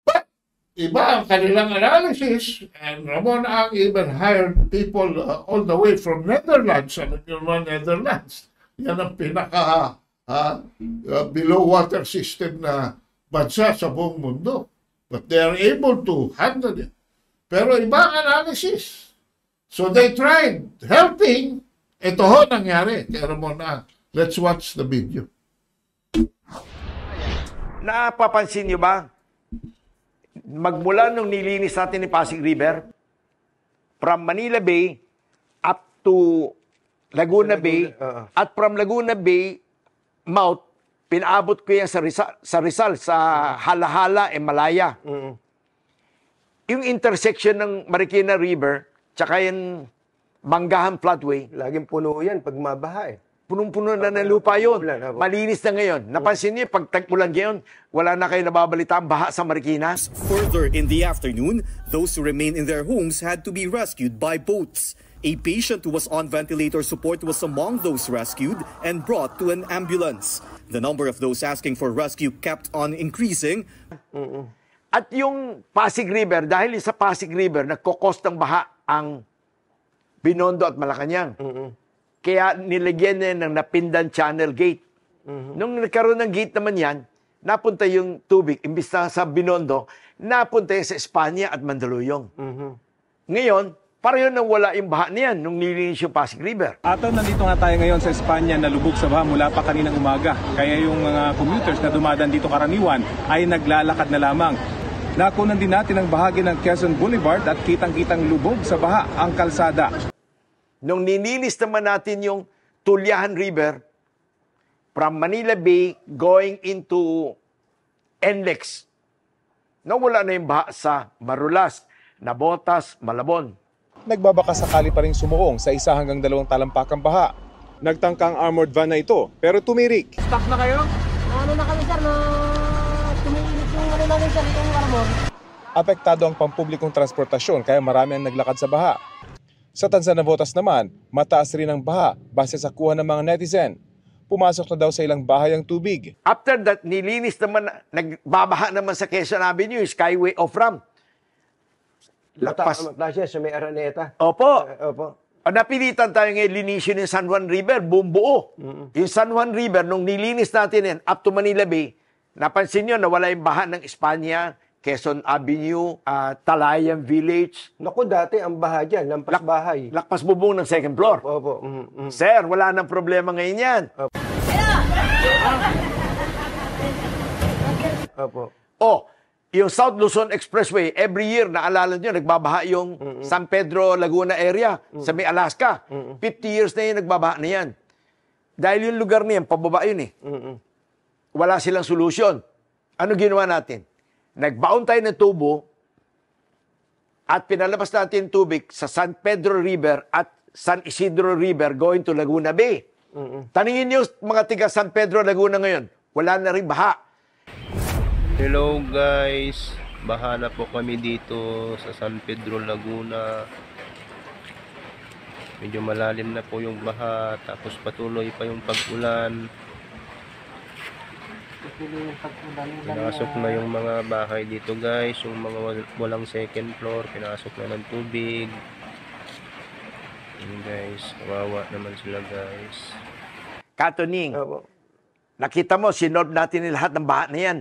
But, iba ang kanilang analysis, and Ramon Ang even hired people all the way from Netherlands. Ano yung mga Netherlands? Yan ang pinaka below water system na bansa sa buong mundo. But they are able to handle it. Pero iba ang analysis. So they tried helping. Ito ho nangyari kay Ramon Ang. Let's watch the video. Napapansin nyo ba? Magmula nung nilinis natin ni Pasig River, from Manila Bay up to Laguna Bay, at from Laguna Bay mouth, pinaabot ko yan sa Rizal, sa Halahala, Malaya. Yung intersection ng Marikina River, tsaka yung Manggahan Floodway, laging puno yan pag mabaha eh. Punong-puno na ng lupa yun. Malinis na ngayon. Napansin niyo, pag tag-ulan ngayon, wala na kayo nababalita ang baha sa Marikina. Further in the afternoon, those who remain in their homes had to be rescued by boats. A patient who was on ventilator support was among those rescued and brought to an ambulance. The number of those asking for rescue kept on increasing. At yung Pasig River, dahil sa Pasig River, nagkokos ng baha ang Binondo at Malacanang. Kaya nilagyan niya ng Napindan Channel Gate. Nung nagkaroon ng gate naman yan, napunta yung tubig, imbis na sa Binondo, napunta sa Espanya at Mandaluyong. Ngayon, pareho nang wala yung baha niyan nung nilinis yung Pasig River. Ato, nandito nga tayo ngayon sa Espanya na lubog sa baha mula pa kaninang umaga. Kaya yung mga commuters na dumadaan dito karaniwan ay naglalakad na lamang. Nakunan din natin ang bahagi ng Quezon Boulevard at kitang-kitang lubog sa baha ang kalsada. Nung ninilis naman natin yung Tulyahan River, from Manila Bay going into NLEX, nawala na yung baha sa Marulas, Nabotas, Malabon. Nagbabaka sakali pa rin sumuong sa 1 hanggang 2 talampakang baha. Nagtangkang armored van na ito, pero tumirik. Stop na kayo? Ano na kami sir, na tumirik yung ano namin sir, yung armor. Apektado ang pampublikong transportasyon kaya marami ang naglakad sa baha. Sa Tanza Navotas naman, mataas rin ang baha base sa kuha ng mga netizen. Pumasok na daw sa ilang bahay ang tubig. After that, nilinis naman, nagbabaha naman sa Quezon Avenue, Skyway off-ramp. Mataas yan sa may Araneta. Opo. Napilitan tayo ngayon linisin yung San Juan River, buong buo. Yung San Juan River, nung nilinis natin yan, up to Manila Bay, napansin nyo, nawala yung baha ng Espanya, Quezon Avenue, Talayan Village. Naku, dati ang baha dyan, lampas bahay. Lakpas bubong ng second floor. Opo. Sir, wala nang problema ngayon yan. Opo. Yung South Luzon Expressway, every year, naalala nyo, nagbabaha yung San Pedro, Laguna area sa may Alaska. 50 years na yun, nagbabaha na yan. Dahil yung lugar na yan, pababa yun eh. Wala silang solusyon. Ano ginawa natin? Nagbaon tayo ng tubo at pinalabas natin tubig sa San Pedro River at San Isidro River going to Laguna Bay. Taningin nyo mga tiga San Pedro, Laguna ngayon, wala na rin baha. Hello guys, baha na po kami dito sa San Pedro, Laguna. Medyo malalim na po yung baha, tapos patuloy pa yung pag-ulan. Pinasok na yung mga bahay dito guys, yung mga walang second floor, pinasok na ng tubig. Yun guys, kawawa naman sila guys. Katuning, nakita mo, sinolve natin lahat ng baha na yan.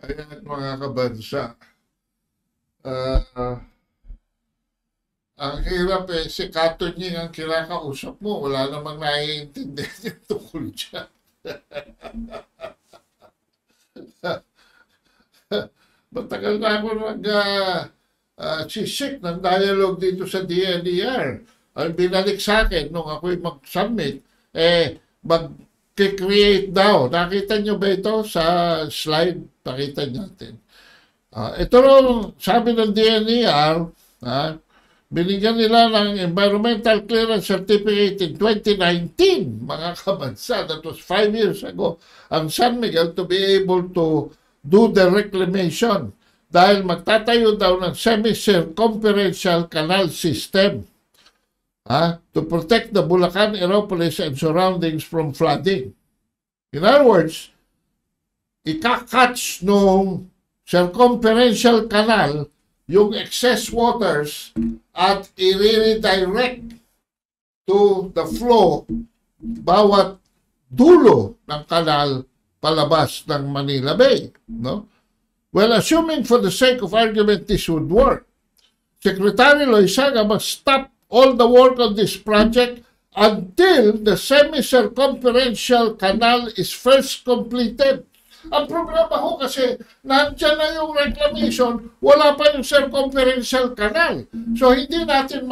Ayan mga kabansa, ang hirap si Katunying ang kinakausap mo, wala namang naiintindihan yung tungkol dyan. Matagal na ako sisik ng dialogue dito sa DNR. Ang binalik sa akin nung ako'y mag-submit, mag-create daw. Nakita nyo ba ito sa slide? Pakita natin. Ito rin, sabi ng DNR, binigyan nila ng Environmental Clearance Certificate in 2019, mga kabansa. That was 5 years ago. Ang San Miguel to be able to do the reclamation dahil magtatayo daw ng semi-circumferential canal system to protect the Bulacan, Aeropolis, and surroundings from flooding. In other words, ikakatch nung circumferential canal yung excess waters at i-redirect to the flow bawat dulo ng kanal palabas ng Manila Bay. No? Well, assuming for the sake of argument this would work, Secretary Loizaga must stop all the work on this project until the semi-circumferential canal is first completed. Ang problema ho kasi, nandyan na yung reclamation, wala pa yung circumferential canal. So, hindi natin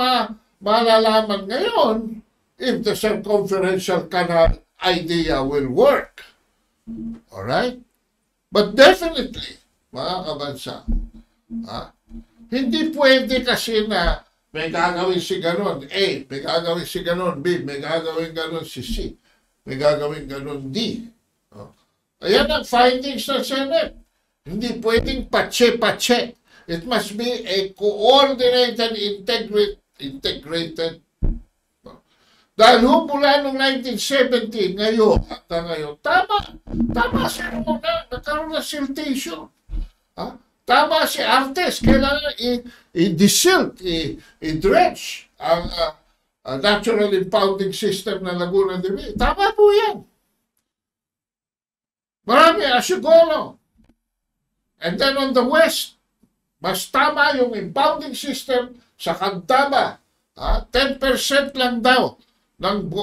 malalaman ngayon if the circumferential canal idea will work. Alright? But definitely, mga kabansa, hindi pwede kasi na may gagawin si ganon A, may gagawin si ganon B, may gagawin ganon si C, may gagawin ganon D. Ayan ang findings ng Senate. Hindi pwedeng patse-patse. It must be a coordinated, integrated. Dahil mula noong 1970, ngayon, hanggang ngayon, tama si Ramona, nagkaroon ng siltation. Tama si Artes, kailangan i-desilt, i-dredge ang natural impounding system ng Laguna de Bay. Tama po yan. Marami, Asigolo. And then on the west, mas tama yung impounding system sa Candaba. 10% lang daw.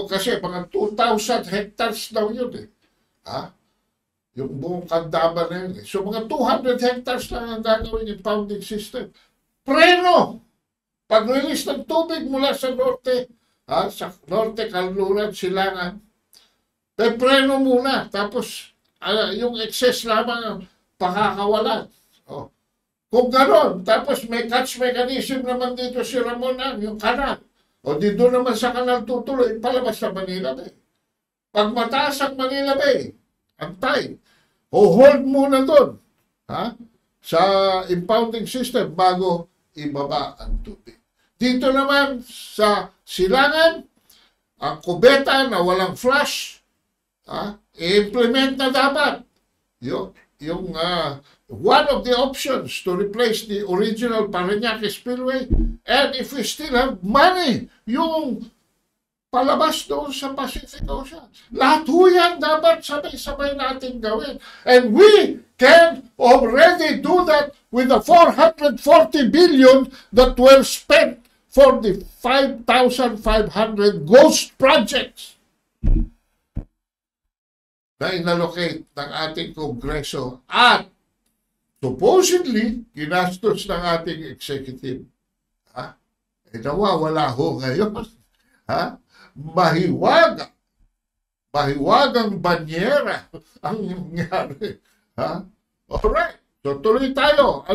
Kasi mga 2,000 hectares daw yun eh. Yung buong Candaba na yun. So mga 200 hectares lang ang gagawin yung impounding system. Preno! Pag-release ng tubig mula sa norte, sa norte, Kanluran, Silangan, preno muna. Tapos yung excess lamang ang pakakawalan. Kung gano'n, tapos may catch mechanism naman dito si Ramon yung kanal. O dito naman sa kanal tutuloy, palabas sa Manila Bay. Pag mataas ang Manila Bay, ang tide, hold muna doon sa impounding system bago ibaba ang tubig. Dito naman sa Silangan, ang kubeta na walang flush, i-implement na dapat yung one of the options to replace the original Parañaque Spillway, and if we still have money, yung palabas doon sa Pacific Ocean. Lahat ho yan dapat sabay-sabay natin gawin. And we can already do that with the 440 billion that were spent for the 5,500 ghost projects na inallocate ng ating Kongreso at supposedly ginastos ng ating executive. Nawawala ho ngayon. Mahiwagang banyera ang nangyari. Alright. So tuloy tayo.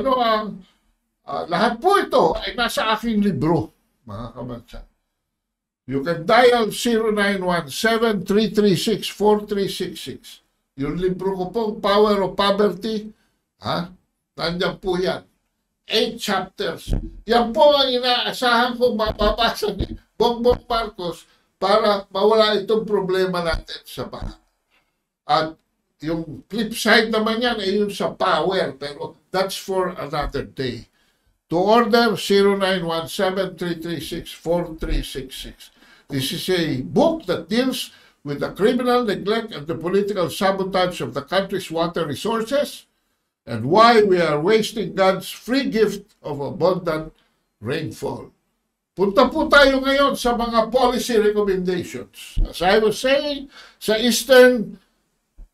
Lahat po ito ay nasa aking libro, mga kabansa. You can dial 0917-336-4366. Yung libro ko pong Power of Poverty, nandiyan po yan. 8 chapters. Yan po ang inaasahan kong mapapasa ni Bongbong Marcos para mawala itong problema natin sa baha. At yung flip side naman yan ay yung sa power, pero that's for another day. To order, 0917-336-4366. This is a book that deals with the criminal neglect and the political sabotage of the country's water resources and why we are wasting God's free gift of abundant rainfall. Punta po tayo ngayon sa mga policy recommendations. As I was saying, sa Eastern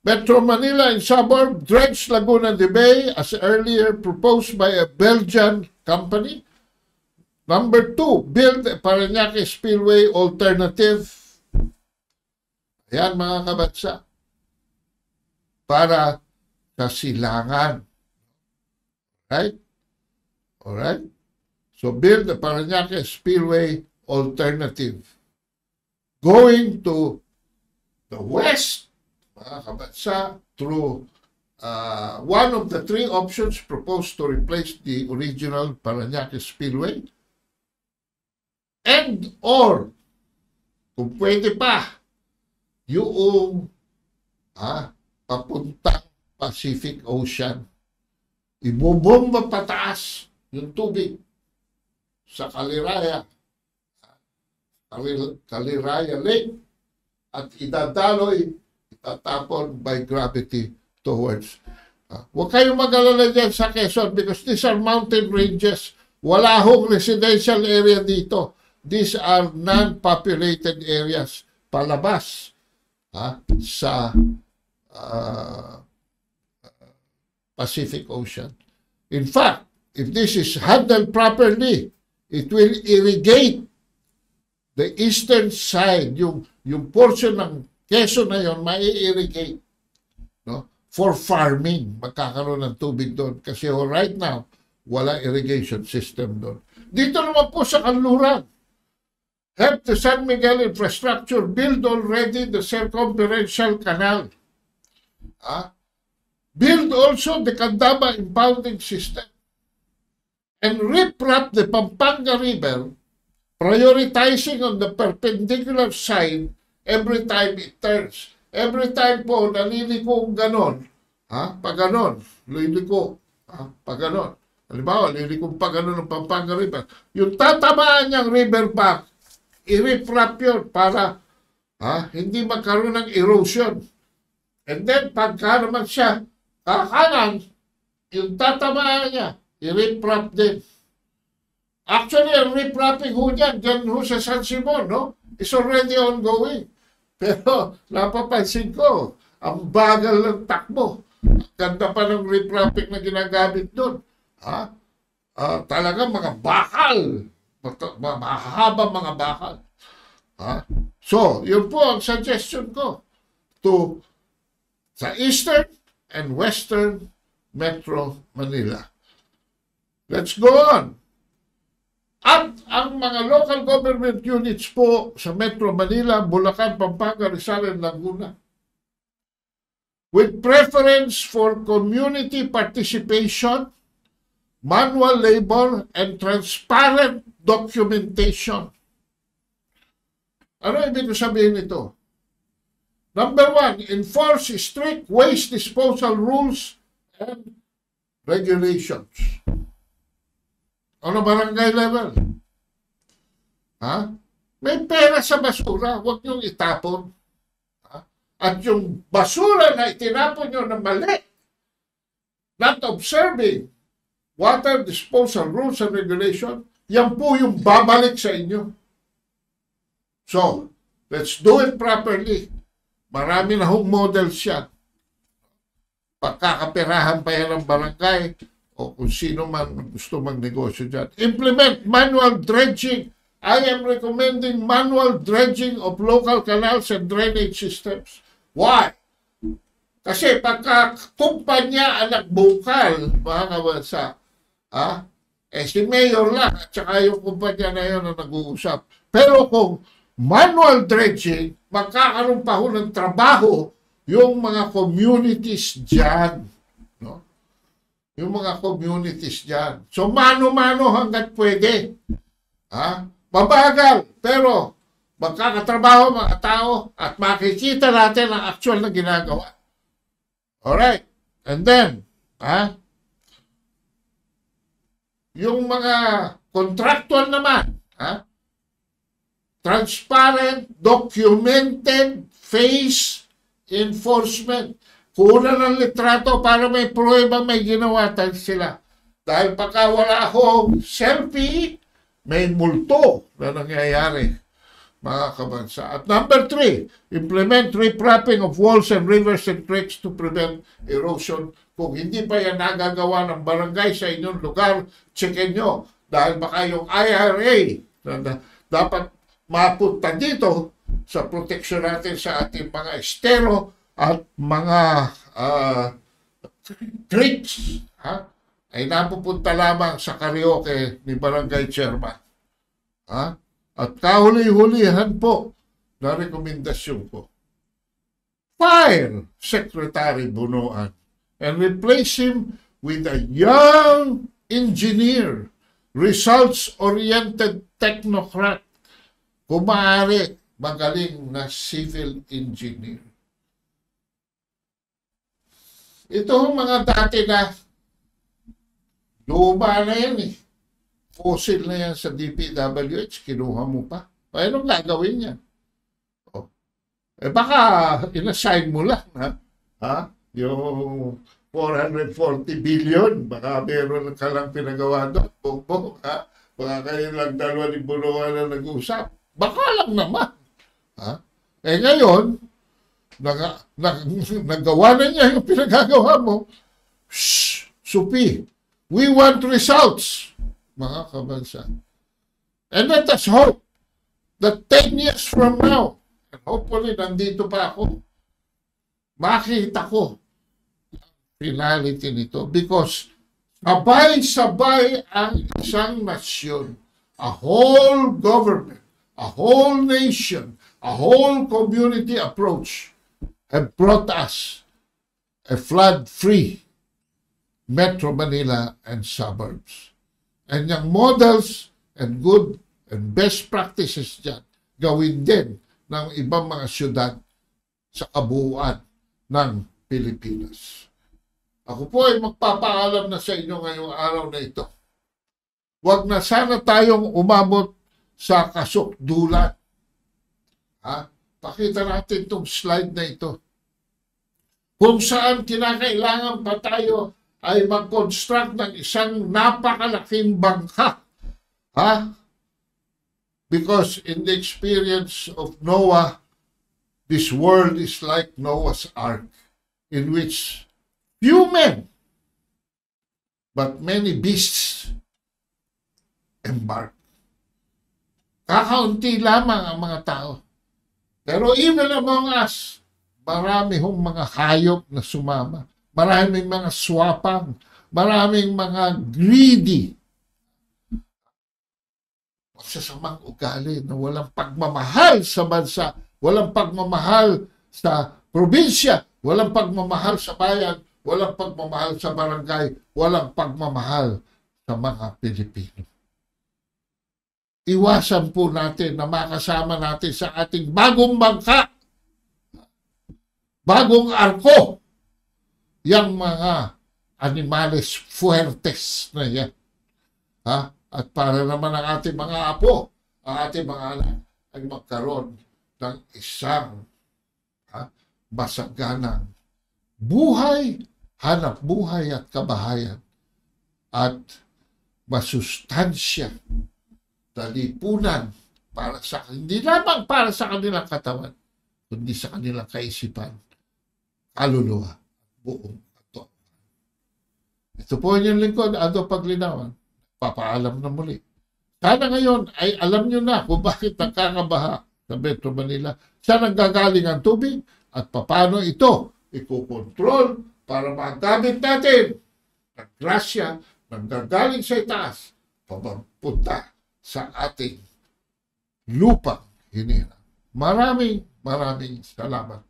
Metro Manila and suburb, dredge Laguna de Bay as earlier proposed by a Belgian company. Number 2, build a Parañaque Spillway alternative. Ayan mga kabatsa. Para sa Silangan. Right? Alright? So build a Parañaque Spillway alternative. Going to the west, mga kabatsa, through one of the 3 options proposed to replace the original Parañaque Spillway. And or, kung pwede pa, yung papuntang Pacific Ocean. Ibubomba pataas yung tubig sa Caliraya Lake at itatapon by gravity towards. Huwag kayong mag-alala dyan sa Quezon because these are mountain ranges Wala hong residential area dito. These are non-populated areas palabas sa Pacific Ocean. In fact, if this is handled properly, it will irrigate the eastern side, yung portion ng Quezon na yun, mai-irrigate, no? For farming. Magkakaroon ng tubig doon. Kasi right now, wala irrigation system doon. Dito naman po sa Kanluran, help the San Miguel infrastructure build already the circumferential canal. Build also the Candaba impounding system. And riprap the Pampanga River, prioritizing on the perpendicular side every time it turns. Every time po naliliko ganon, pag ganon, liliko, pag ganon. Halimbawa, liliko pag ganon ng Pampanga River. Yung tatamaan niyang riverbank, i-riprap yun para hindi magkaroon ng erosion. And then, pagka naman siya kakanan, yung tatamaan niya, i-riprap din. Actually, ang riprapping ho niyan, dyan ho sa San Simon, no? It's already ongoing. Pero, napapansin ko, ang bagal ng takbo. Ganda pa ng riprapping na ginagamit doon. Talaga mga bakal. Mahaba mga bakal. So, yun po ang suggestion ko to sa Eastern and Western Metro Manila. Let's go on. At ang mga local government units po sa Metro Manila, Bulacan, Pampanga, Rizal, and Laguna, with preference for community participation, manual labor, and transparent documentation. Ano ibig sabihin nito? Number 1, enforce strict waste disposal rules and regulations. On a barangay level. May pera sa basura, huwag niyong itapon. At yung basura na itinapon niyo na mali, not observing water disposal rules and regulation, yan po yung babalik sa inyo. So, let's do it properly. Marami na hong models yan. Pagkakapirahan pa yan ng barangay, o kung sino man gusto magnegosyo dyan. Implement manual dredging. I am recommending manual dredging of local canals and drainage systems. Why? Kasi pagka kumpanya anak bukal, mga kabansa, si Mayor lang at saka yung kumpanya na yun na nag-uusap. Pero kung manual dredging, magkakaroon pa ho ng trabaho yung mga communities dyan. No? Yung mga communities dyan. So, mano-mano hanggat pwede. Mabagal, pero magkakatrabaho mga tao at makikita natin ang actual na ginagawa. Alright. And then, yung mga contractual naman, transparent, documented, phase enforcement. Kuna ng litrato para may prueba may ginawa sila. Dahil pagka wala akong selfie, may multo na nangyayari, mga kabansa. At number 3, implement repropping of walls and rivers and creeks to prevent erosion. Kung hindi pa yan nagagawa ng barangay sa inyong lugar, checkin nyo. Dahil baka yung IRA na dapat mapunta dito sa proteksyon natin sa ating mga estero at mga creeks, ay napupunta lamang sa karaoke ni Barangay Chairman. At kahuli-hulihan po na rekomendasyon ko. Fire Secretary Bunuan and replace him with a young engineer, results-oriented technocrat. Kung maaari, magaling na civil engineer. Ito mga dati na luma na yan eh. Fossil na yan sa DPWH, kinuha mo pa. Paano gagawin yan? Baka inassign mo lang, yung 440 billion. Baka meron ka lang pinagawa doon. Bongbong, ha? Baka kayo lang dalawa ni Bulungan na nag-usap. Baka lang naman. Ha? Eh ngayon, nagawa na niya yung pinagagawa mo. Shh! Supi, we want results, mga kabansa. And let us hope that 10 years from now, and hopefully nandito pa ako, makita ko finality nito because sabay-sabay ang isang nasyon, a whole government, a whole nation, a whole community approach have brought us a flood-free Metro Manila and suburbs. And yung models and good and best practices dyan, gawin din ng ibang mga syudad sa kabuuan ng Pilipinas. Ako po ay magpapaalam na sa inyo ngayong araw na ito. Huwag na sana tayong umabot sa kasukdulan. Ha? Pakita natin itong slide na ito. Kung saan kinakailangan pa tayo ay mag-construct ng isang napakalaking bangka. Ha? Because in the experience of Noah, this world is like Noah's Ark, in which few men, but many beasts embark. Kakaunti lamang ang mga tao. Pero even among us, marami hong mga hayop na sumama. Maraming mga swapang, maraming mga greedy, masasamang ugali na walang pagmamahal sa bansa, walang pagmamahal sa probinsya, walang pagmamahal sa bayan, walang pagmamahal sa barangay, walang pagmamahal sa mga Pilipino. Iwasan po natin na makasama natin sa ating bagong bangka, bagong arko, yang mga animales fuertes na yan. Ha? At para naman ang ating mga apo, ang ating mga anak, ay magkaroon ng isang masaganang buhay, hanap buhay at kabahayan, at masustansya, talipunan para sa, hindi lamang para sa kanilang katawan, kundi sa kanilang kaisipan, kaluluwa, buong ato. Ito po yung lingkod, Ado Paglinawan. Papaalam na muli. Sana ngayon ay alam nyo na kung bakit nagkakabaha sa Metro Manila, saan nanggagaling ang tubig, at paano ito ikukontrol para magamit natin ng grasya nanggagaling sa itaas papunta sa ating lupang hinirang. Maraming salamat.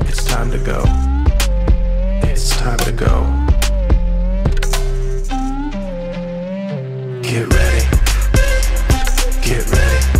It's time to go. It's time to go. Get ready. Get ready.